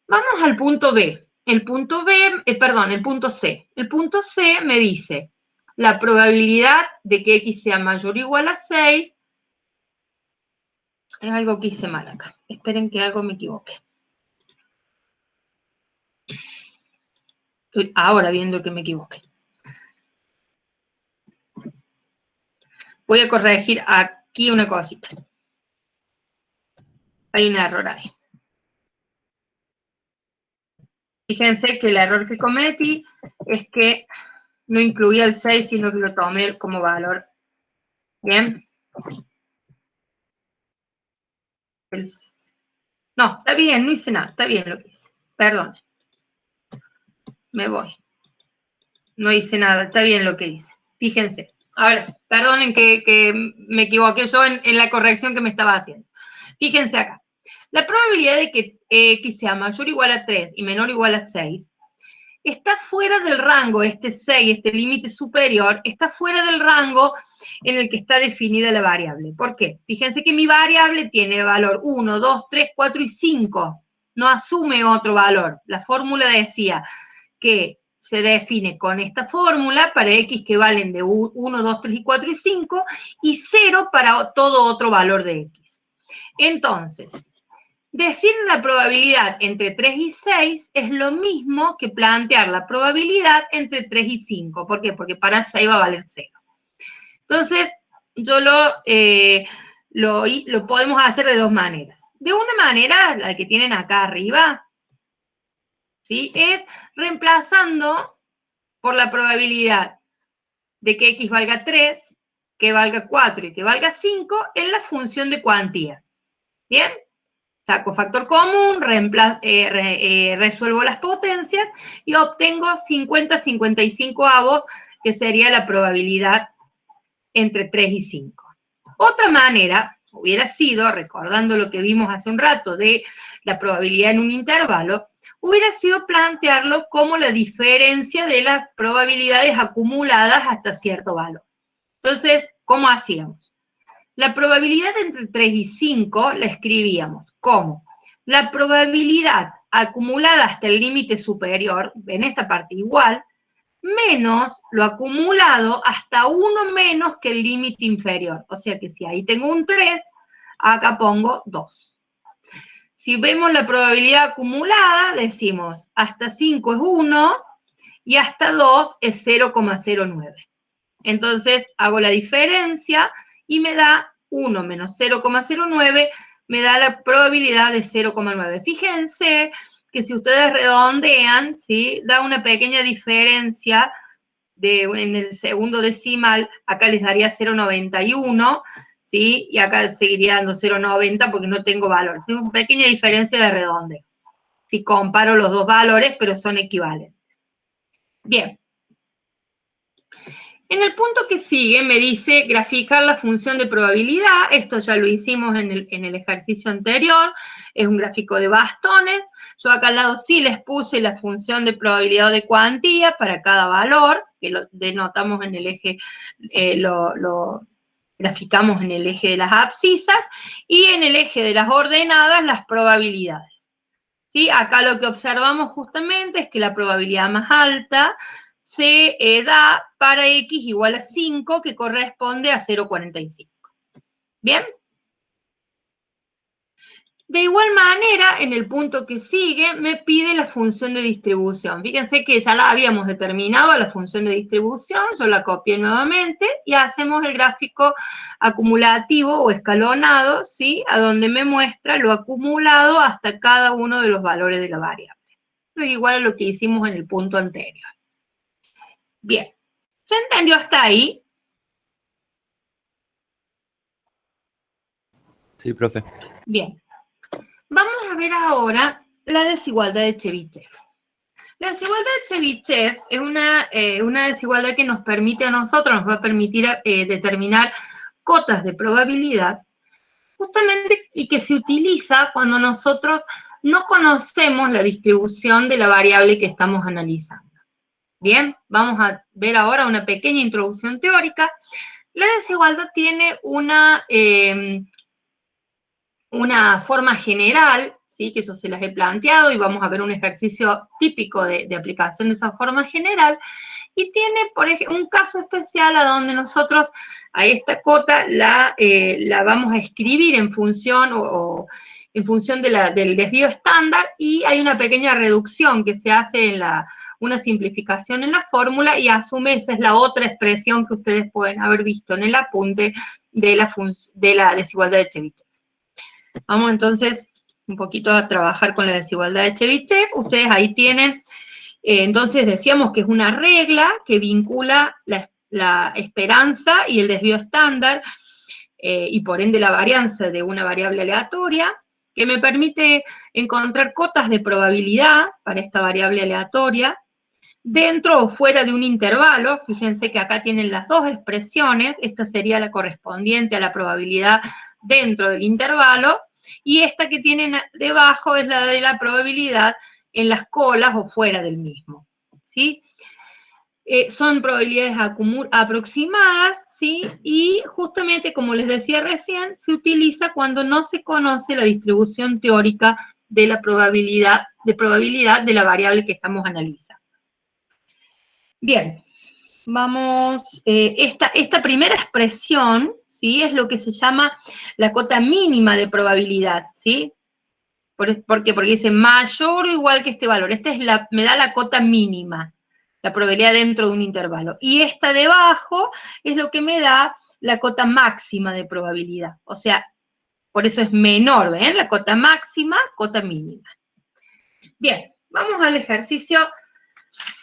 Vamos al punto B. El punto C. El punto C me dice la probabilidad de que X sea mayor o igual a 6. Es algo que hice mal acá. Esperen que algo me equivoque. Estoy ahora viendo que me equivoqué. Voy a corregir aquí una cosita. Hay un error ahí. Fíjense que el error que cometí es que no incluía el 6, sino que lo tomé como valor. Bien. No, está bien, no hice nada. Está bien lo que hice. Perdón. Me voy. No hice nada, está bien lo que hice. Fíjense. Ahora sí, perdonen que me equivoqué yo en la corrección que me estaba haciendo. Fíjense acá. La probabilidad de que X sea mayor o igual a 3 y menor o igual a 6 está fuera del rango, este 6, este límite superior, está fuera del rango en el que está definida la variable. ¿Por qué? Fíjense que mi variable tiene valor 1, 2, 3, 4 y 5. No asume otro valor. La fórmula decía que se define con esta fórmula para X que valen de 1, 2, 3 y 4 y 5 y 0 para todo otro valor de X. Entonces, decir la probabilidad entre 3 y 6 es lo mismo que plantear la probabilidad entre 3 y 5. ¿Por qué? Porque para 6 va a valer 0. Entonces, yo lo podemos hacer de dos maneras. De una manera, la que tienen acá arriba, ¿sí? Es reemplazando por la probabilidad de que X valga 3, que valga 4 y que valga 5 en la función de cuantía. ¿Bien? Saco factor común, resuelvo las potencias y obtengo 50/55, que sería la probabilidad entre 3 y 5. Otra manera hubiera sido, recordando lo que vimos hace un rato de la probabilidad en un intervalo, hubiera sido plantearlo como la diferencia de las probabilidades acumuladas hasta cierto valor. Entonces, ¿cómo hacíamos? La probabilidad entre 3 y 5 la escribíamos como la probabilidad acumulada hasta el límite superior, en esta parte igual, menos lo acumulado hasta 1 menos que el límite inferior. O sea que si ahí tengo un 3, acá pongo 2. Si vemos la probabilidad acumulada, decimos hasta 5 es 1 y hasta 2 es 0,09. Entonces hago la diferencia y me da 1 menos 0,09, me da la probabilidad de 0,9. Fíjense que si ustedes redondean, ¿sí? Da una pequeña diferencia en el segundo decimal, acá les daría 0,91, ¿sí? Y acá seguiría dando 0,90 porque no tengo valor. Es una pequeña diferencia de redondeo. Si comparo los dos valores, pero son equivalentes. Bien. En el punto que sigue me dice graficar la función de probabilidad. Esto ya lo hicimos en el ejercicio anterior. Es un gráfico de bastones. Yo acá al lado sí les puse la función de probabilidad o de cuantía para cada valor, que lo denotamos en el eje, lo graficamos en el eje de las abscisas, y en el eje de las ordenadas las probabilidades. ¿Sí? Acá lo que observamos justamente es que la probabilidad más alta se da para X igual a 5, que corresponde a 0,45. ¿Bien? De igual manera, en el punto que sigue, me pide la función de distribución. Fíjense que ya la habíamos determinado, la función de distribución, yo la copié nuevamente y hacemos el gráfico acumulativo o escalonado, ¿sí? A donde me muestra lo acumulado hasta cada uno de los valores de la variable. Esto es igual a lo que hicimos en el punto anterior. Bien, ¿se entendió hasta ahí? Sí, profe. Bien. Vamos a ver ahora la desigualdad de Chebyshev. La desigualdad de Chebyshev es una desigualdad que nos permite a nosotros, nos va a permitir determinar cotas de probabilidad, justamente, y que se utiliza cuando nosotros no conocemos la distribución de la variable que estamos analizando. Bien, vamos a ver ahora una pequeña introducción teórica. La desigualdad tiene una forma general, ¿sí? Que eso se las he planteado y vamos a ver un ejercicio típico de aplicación de esa forma general, y tiene, por ejemplo, un caso especial a donde nosotros a esta cota la vamos a escribir en función en función del desvío estándar, y hay una pequeña reducción que se hace una simplificación en la fórmula y asume, esa es la otra expresión que ustedes pueden haber visto en el apunte de la desigualdad de Chebyshev. Vamos entonces un poquito a trabajar con la desigualdad de Chebyshev. Ustedes ahí tienen, entonces decíamos que es una regla que vincula la esperanza y el desvío estándar, y por ende la varianza de una variable aleatoria, que me permite encontrar cotas de probabilidad para esta variable aleatoria. dentro o fuera de un intervalo. Fíjense que acá tienen las dos expresiones. Esta sería la correspondiente a la probabilidad dentro del intervalo, y esta que tienen debajo es la de la probabilidad en las colas o fuera del mismo, ¿sí? Son probabilidades aproximadas, ¿sí? Y justamente, como les decía recién, se utiliza cuando no se conoce la distribución teórica de la probabilidad de la variable que estamos analizando. Bien, vamos, esta primera expresión, ¿sí? Es lo que se llama la cota mínima de probabilidad, ¿sí? ¿Por qué? Porque dice mayor o igual que este valor. Me da la cota mínima, la probabilidad dentro de un intervalo. Y esta debajo es lo que me da la cota máxima de probabilidad. O sea, por eso es menor, ¿ven? La cota máxima, cota mínima. Bien, vamos al ejercicio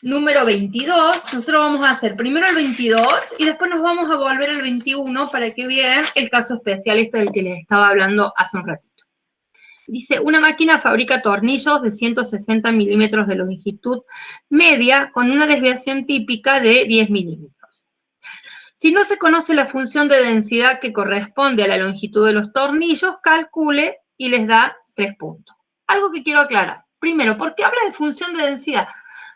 número 22. Nosotros vamos a hacer primero el 22 y después nos vamos a volver al 21 para que vean el caso especial del que les estaba hablando hace un ratito. Dice, una máquina fabrica tornillos de 160 milímetros de longitud media con una desviación típica de 10 milímetros. Si no se conoce la función de densidad que corresponde a la longitud de los tornillos, calcule y les da 3 puntos. Algo que quiero aclarar. Primero, ¿por qué habla de función de densidad?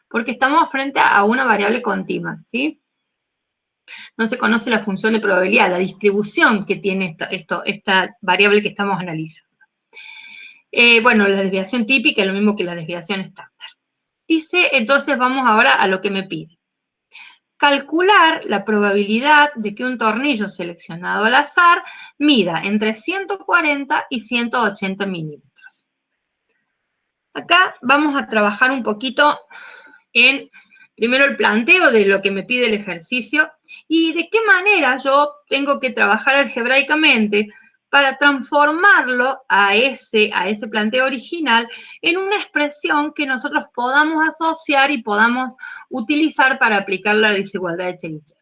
Porque estamos frente a una variable continua, ¿sí? No se conoce la función de probabilidad, la distribución que tiene esta variable que estamos analizando. Bueno, la desviación típica es lo mismo que la desviación estándar. Dice, entonces vamos ahora a lo que me pide. Calcular la probabilidad de que un tornillo seleccionado al azar mida entre 140 y 180 milímetros. Acá vamos a trabajar un poquito en, primero, el planteo de lo que me pide el ejercicio y de qué manera yo tengo que trabajar algebraicamente para transformarlo a ese planteo original en una expresión que nosotros podamos asociar y podamos utilizar para aplicar la desigualdad de Chebyshev.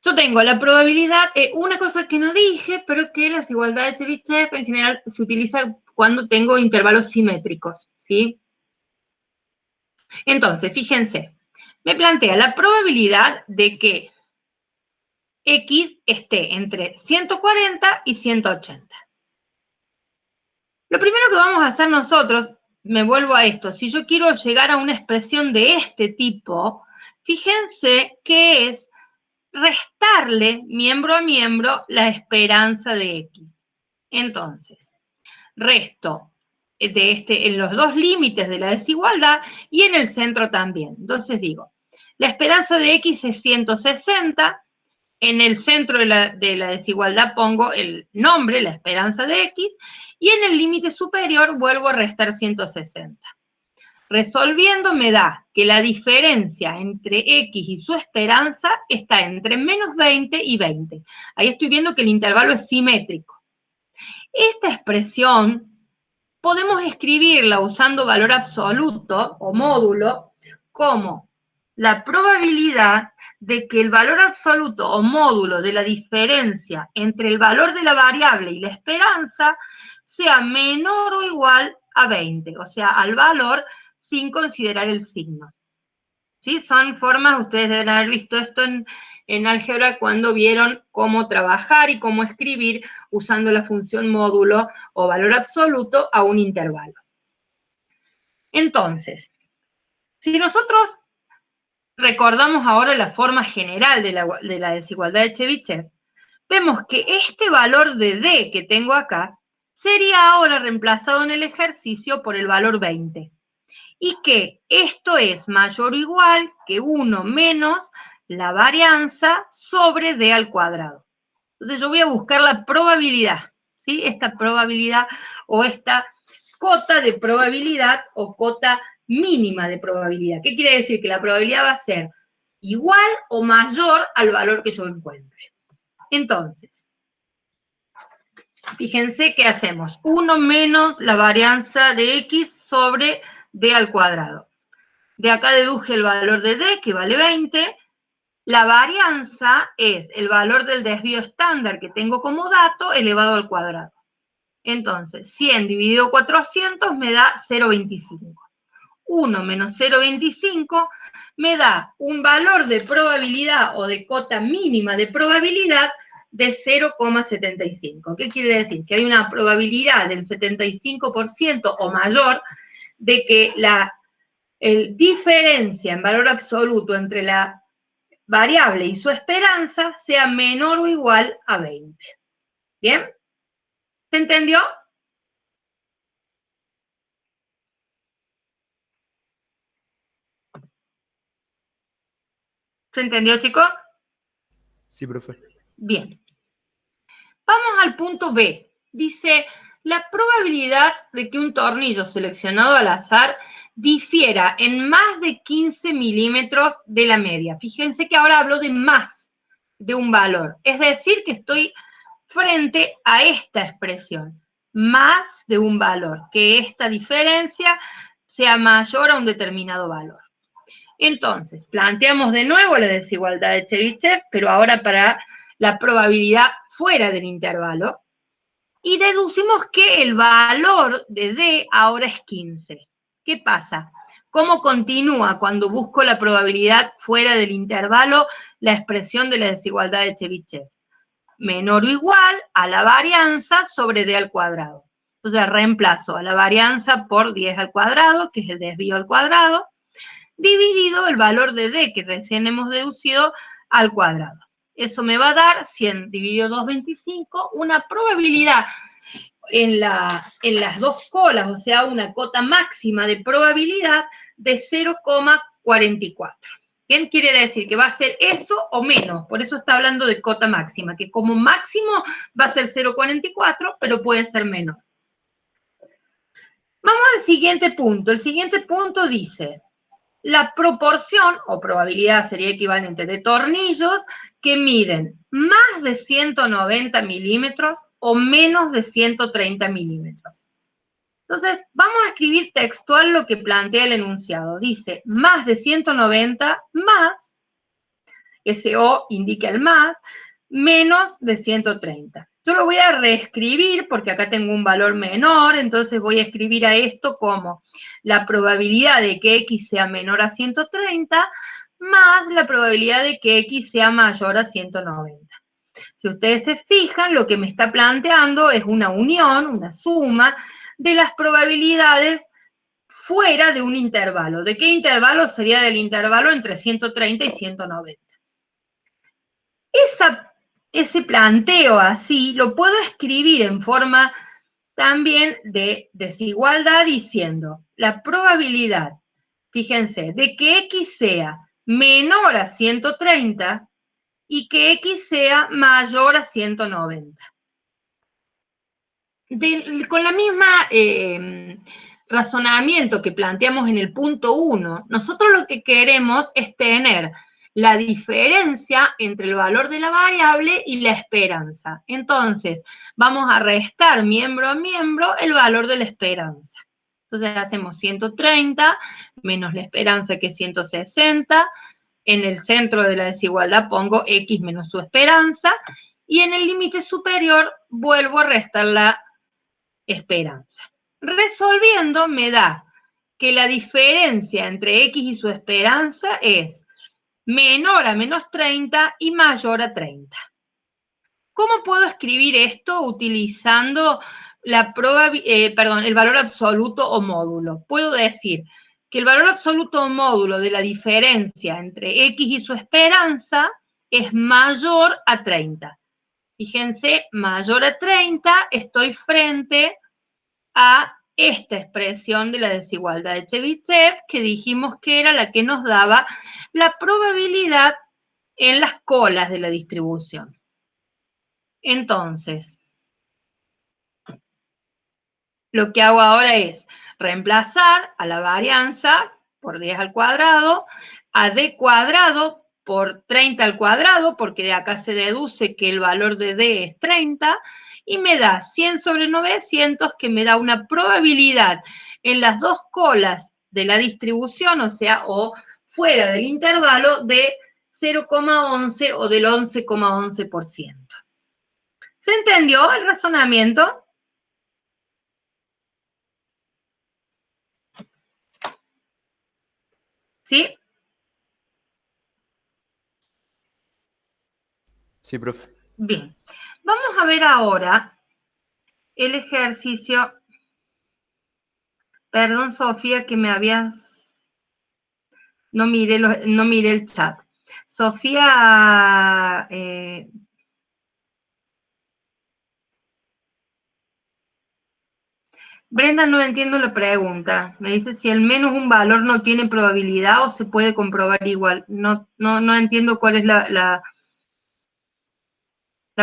Yo tengo la probabilidad, una cosa que no dije, pero que la desigualdad de Chebyshev en general se utiliza cuando tengo intervalos simétricos, ¿sí? Entonces, fíjense, me plantea la probabilidad de que X esté entre 140 y 180. Lo primero que vamos a hacer nosotros, me vuelvo a esto, si yo quiero llegar a una expresión de este tipo, fíjense que es restarle miembro a miembro la esperanza de X. Entonces, resto en los dos límites de la desigualdad y en el centro también. Entonces digo, la esperanza de X es 160, en el centro de la desigualdad pongo el nombre, la esperanza de X, y en el límite superior vuelvo a restar 160. Resolviendo me da que la diferencia entre X y su esperanza está entre menos 20 y 20. Ahí estoy viendo que el intervalo es simétrico. Esta expresión podemos escribirla usando valor absoluto o módulo como la probabilidad de que el valor absoluto o módulo de la diferencia entre el valor de la variable y la esperanza sea menor o igual a 20, o sea, al valor sin considerar el signo. ¿Sí? Son formas, ustedes deben haber visto esto en álgebra cuando vieron cómo trabajar y cómo escribir usando la función módulo o valor absoluto a un intervalo. Entonces, si nosotros recordamos ahora la forma general de la desigualdad de Chebyshev, vemos que este valor de D que tengo acá sería ahora reemplazado en el ejercicio por el valor 20. Y que esto es mayor o igual que 1 menos la varianza sobre D al cuadrado. Entonces yo voy a buscar la probabilidad, ¿sí? Esta probabilidad o esta cota de probabilidad o cota mínima de probabilidad. ¿Qué quiere decir? Que la probabilidad va a ser igual o mayor al valor que yo encuentre. Entonces, fíjense qué hacemos. 1 menos la varianza de X sobre D al cuadrado. De acá deduje el valor de D, que vale 20. La varianza es el valor del desvío estándar que tengo como dato elevado al cuadrado. Entonces, 100 dividido 400 me da 0,25. 1 menos 0,25 me da un valor de probabilidad o de cota mínima de probabilidad de 0,75. ¿Qué quiere decir? Que hay una probabilidad del 75% o mayor de que la diferencia en valor absoluto entre la variable y su esperanza sea menor o igual a 20. ¿Bien? ¿Se entendió? ¿Se entendió, chicos? Sí, profe. Bien. Vamos al punto B. Dice, la probabilidad de que un tornillo seleccionado al azar difiera en más de 15 milímetros de la media. Fíjense que ahora hablo de más de un valor. Es decir, que estoy frente a esta expresión. Más de un valor. Que esta diferencia sea mayor a un determinado valor. Entonces, planteamos de nuevo la desigualdad de Chebyshev, pero ahora para la probabilidad fuera del intervalo, y deducimos que el valor de D ahora es 15. ¿Qué pasa? ¿Cómo continúa cuando busco la probabilidad fuera del intervalo la expresión de la desigualdad de Chebyshev? Menor o igual a la varianza sobre D al cuadrado. Entonces reemplazo a la varianza por 10 al cuadrado, que es el desvío al cuadrado, dividido el valor de D que recién hemos deducido al cuadrado. Eso me va a dar 100 dividido 2,25, una probabilidad en las dos colas, o sea, una cota máxima de probabilidad de 0,44. ¿Qué quiere decir? Que va a ser eso o menos, por eso está hablando de cota máxima, que como máximo va a ser 0,44, pero puede ser menor. Vamos al siguiente punto. El siguiente punto dice, la proporción, o probabilidad sería equivalente, de tornillos que miden más de 190 milímetros o menos de 130 milímetros. Entonces, vamos a escribir textual lo que plantea el enunciado. Dice, más de 190 más, ese O indica el más, menos de 130. Yo lo voy a reescribir porque acá tengo un valor menor, entonces voy a escribir a esto como la probabilidad de que X sea menor a 130 más la probabilidad de que X sea mayor a 190. Si ustedes se fijan, lo que me está planteando es una unión, una suma de las probabilidades fuera de un intervalo. ¿De qué intervalo? Sería del intervalo entre 130 y 190. Ese planteo así lo puedo escribir en forma también de desigualdad diciendo la probabilidad, fíjense, de que X sea menor a 130 y que X sea mayor a 190. Con la misma razonamiento que planteamos en el punto 1, nosotros lo que queremos es tener la diferencia entre el valor de la variable y la esperanza. Entonces, vamos a restar miembro a miembro el valor de la esperanza. Entonces, hacemos 130 menos la esperanza, que es 160. En el centro de la desigualdad pongo X menos su esperanza. Y en el límite superior vuelvo a restar la esperanza. Resolviendo me da que la diferencia entre X y su esperanza es menor a menos 30 y mayor a 30. ¿Cómo puedo escribir esto utilizando el valor absoluto o módulo? Puedo decir que el valor absoluto o módulo de la diferencia entre X y su esperanza es mayor a 30. Fíjense, mayor a 30, estoy frente a esta expresión de la desigualdad de Chebyshev, que dijimos que era la que nos daba la probabilidad en las colas de la distribución. Entonces, lo que hago ahora es reemplazar a la varianza por 10 al cuadrado, a D cuadrado por 30 al cuadrado, porque de acá se deduce que el valor de D es 30, y me da 100 sobre 900, que me da una probabilidad en las dos colas de la distribución, o sea, o fuera del intervalo, de 0,11 o del 11,11%. ¿Se entendió el razonamiento? ¿Sí? Sí, profe. Bien. Vamos a ver ahora el ejercicio. Perdón, Sofía, que me habías... No miré el chat. Sofía... Brenda, no entiendo la pregunta. Me dice si al menos un valor no tiene probabilidad o se puede comprobar igual. No entiendo cuál es la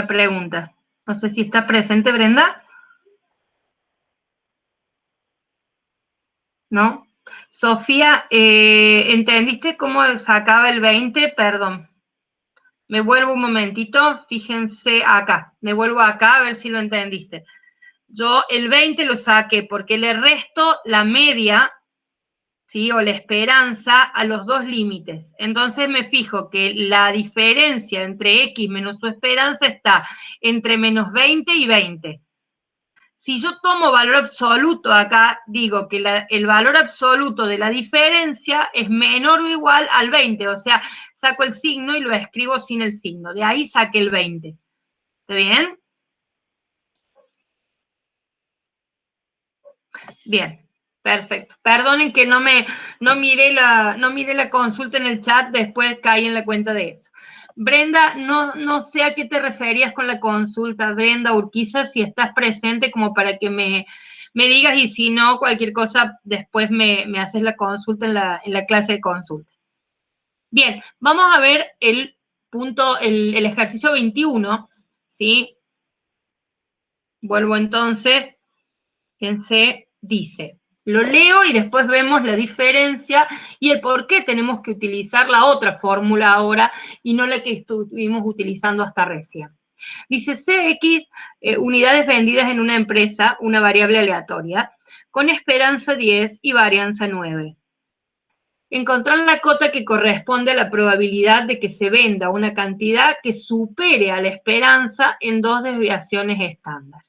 pregunta. No sé si está presente, Brenda. ¿No? Sofía, ¿entendiste cómo sacaba el 20? Perdón. Me vuelvo un momentito, fíjense acá. Me vuelvo acá a ver si lo entendiste. Yo el 20 lo saqué porque le resto la media, ¿sí? O la esperanza a los dos límites. Entonces me fijo que la diferencia entre X menos su esperanza está entre menos 20 y 20. Si yo tomo valor absoluto acá, digo que el valor absoluto de la diferencia es menor o igual al 20, o sea, saco el signo y lo escribo sin el signo. De ahí saqué el 20. ¿Está bien? Bien, perfecto. Perdonen que no miré la consulta en el chat, después caí en la cuenta de eso. Brenda, no sé a qué te referías con la consulta, Brenda Urquiza, si estás presente como para que me digas, y si no, cualquier cosa, después me haces la consulta en la clase de consulta. Bien, vamos a ver el ejercicio 21, ¿sí? Vuelvo entonces, fíjense, dice, lo leo y después vemos la diferencia y el por qué tenemos que utilizar la otra fórmula ahora y no la que estuvimos utilizando hasta recién. Dice CX, unidades vendidas en una empresa, una variable aleatoria, con esperanza 10 y varianza 9. Encontrar la cota que corresponde a la probabilidad de que se venda una cantidad que supere a la esperanza en dos desviaciones estándar.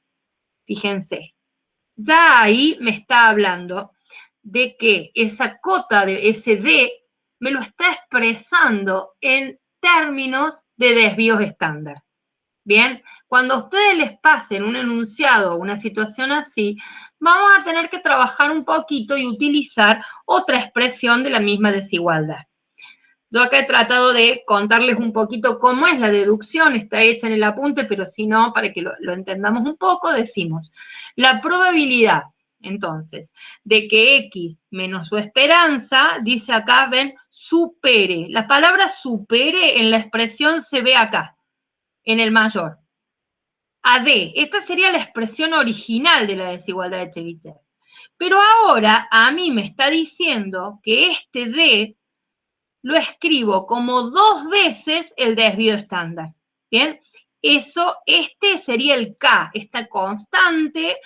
Fíjense, ya ahí me está hablando de que esa cota de ese D me lo está expresando en términos de desvíos estándar. Bien, cuando a ustedes les pasen un enunciado o una situación así, vamos a tener que trabajar un poquito y utilizar otra expresión de la misma desigualdad. Yo acá he tratado de contarles un poquito cómo es la deducción, está hecha en el apunte, pero si no, para que lo entendamos un poco, decimos, la probabilidad, entonces, de que X menos su esperanza, dice acá, ven, supere. La palabra supere en la expresión se ve acá, en el mayor. A D, esta sería la expresión original de la desigualdad de Chebyshev. Pero ahora a mí me está diciendo que este D lo escribo como 2 veces el desvío estándar. ¿Bien? Este sería el K, esta constante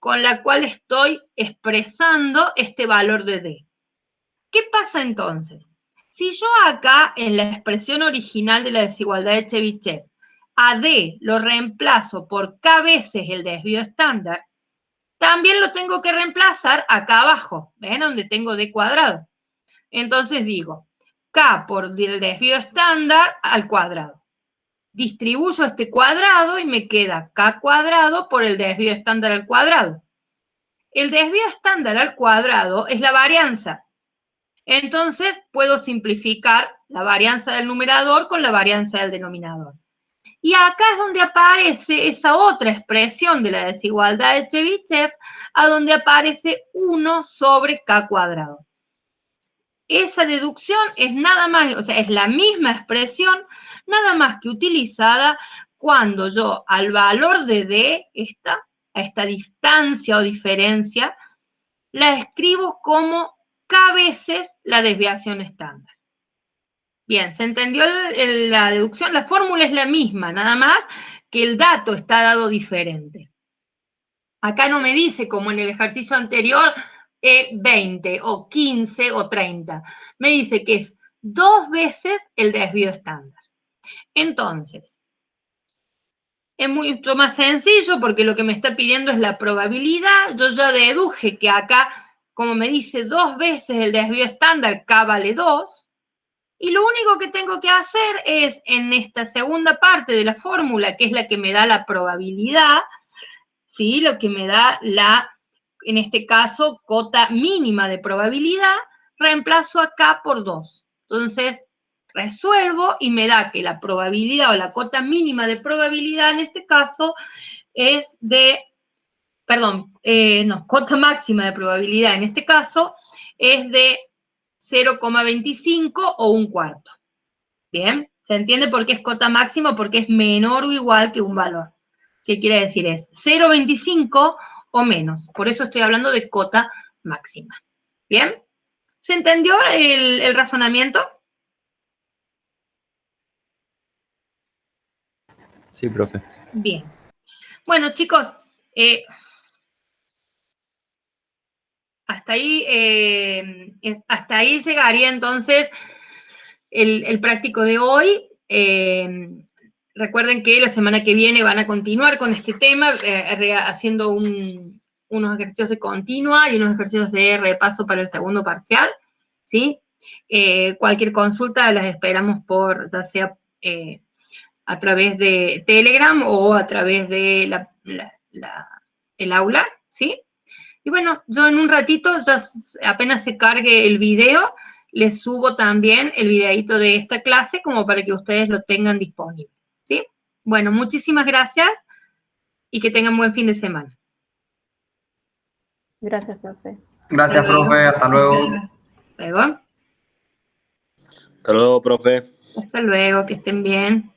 con la cual estoy expresando este valor de D. ¿Qué pasa entonces? Si yo acá, en la expresión original de la desigualdad de Chebyshev, a D lo reemplazo por K veces el desvío estándar, también lo tengo que reemplazar acá abajo, ¿ven? Donde tengo D cuadrado. Entonces digo, K por el desvío estándar al cuadrado. Distribuyo este cuadrado y me queda K cuadrado por el desvío estándar al cuadrado. El desvío estándar al cuadrado es la varianza. Entonces puedo simplificar la varianza del numerador con la varianza del denominador. Y acá es donde aparece esa otra expresión de la desigualdad de Chebyshev, a donde aparece 1 sobre K cuadrado. Esa deducción es nada más, o sea, es la misma expresión, nada más que utilizada cuando yo al valor de D, a esta distancia o diferencia, la escribo como K veces la desviación estándar. Bien, ¿se entendió la deducción? La fórmula es la misma, nada más que el dato está dado diferente. Acá no me dice, como en el ejercicio anterior, 20 o 15 o 30. Me dice que es 2 veces el desvío estándar. Entonces, es mucho más sencillo porque lo que me está pidiendo es la probabilidad. Yo ya deduje que acá como me dice 2 veces el desvío estándar, K vale 2, y lo único que tengo que hacer es, en esta segunda parte de la fórmula, que es la que me da la probabilidad, ¿sí? Lo que me da en este caso, cota mínima de probabilidad, reemplazo a K por 2. Entonces, resuelvo y me da que la probabilidad o la cota mínima de probabilidad en este caso es de, cota máxima de probabilidad en este caso es de 0,25 o 1/4. ¿Bien? ¿Se entiende por qué es cota máxima? Porque es menor o igual que un valor. ¿Qué quiere decir? Es 0,25 o menos. Por eso estoy hablando de cota máxima. ¿Bien? ¿Se entendió el razonamiento? Sí, profe. Bien. Bueno, chicos, hasta ahí llegaría entonces el práctico de hoy. Recuerden que la semana que viene van a continuar con este tema, haciendo unos ejercicios de continua y unos ejercicios de repaso para el segundo parcial, ¿sí? Cualquier consulta las esperamos ya sea a través de Telegram o a través de el aula, ¿sí? Y bueno, yo en un ratito, ya apenas se cargue el video, les subo también el videíto de esta clase como para que ustedes lo tengan disponible, ¿sí? Bueno, muchísimas gracias y que tengan buen fin de semana. Gracias, profe. Gracias, profe. Hasta luego. Luego. Hasta luego, profe. Hasta luego, que estén bien.